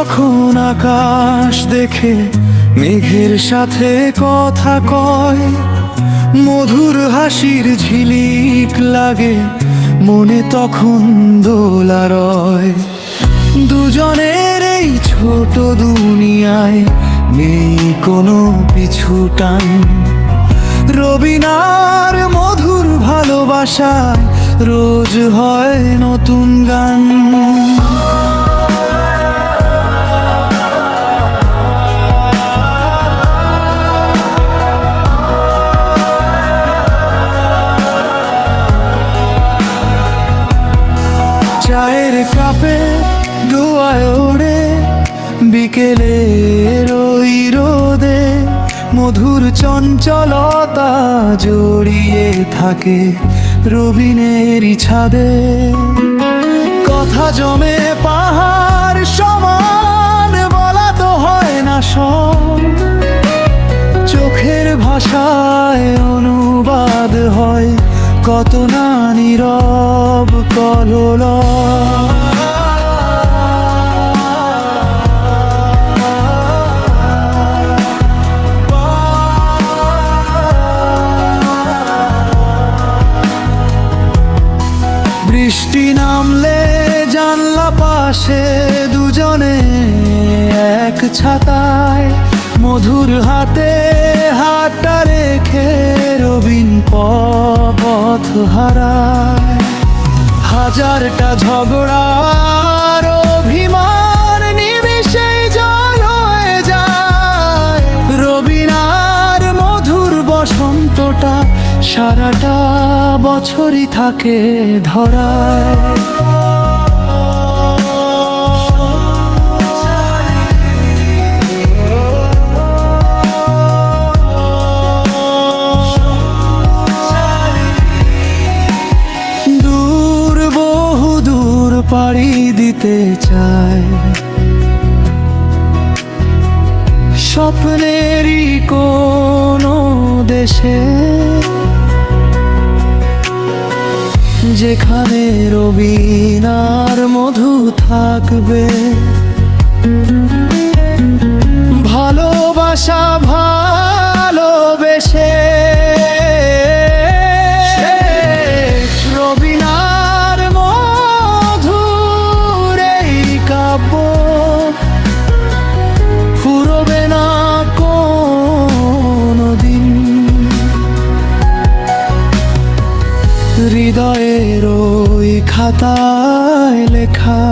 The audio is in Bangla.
যখন আকাশ দেখে মেঘের সাথে কথা কয়, মধুর হাসির ঝিলিক লাগে মনে তখন দোলারয়। দুজনের এই ছোট দুনিয়ায় নেই কোনো পিছু টান, রবিনার মধুর ভালোবাসায় রোজ হয় নতুন গান। চায়ের কাপে ধোঁয়ায় ওড়ে বিকেলের ওই রোদে, মধুর চঞ্চলতা জড়িয়ে থাকে রবিনেরই ছাদে। কথা জমে পাহাড় সমান, বলা তো হয় না সব, চোখের ভাষায় অনুবাদ হয় কত না নীরব কলরব। বৃষ্টি নামলে জানলা পাশে দুজনে এক ছাতায়, মধুর হাতে হাতটা রেখে রবিন পথ হারায়। হাজারটা ঝগড়ার অভিমান নিমিষেই জল হয়ে যায়, রবিনার মধুর বসন্তটা সারাটা বছরই থাকে ধরায়। দূর বহু দূর পাড়ি দিতে চায়, স্বপ্নেরই কোনো দেশে, যেখানে রবিনার মধু থাকবে। ভালোবাসা ভালোবেসে রবিনার মধুর এই কাব্য ফুরবে না কোনদিন। হৃদয়ের ওই খাতায় লেখা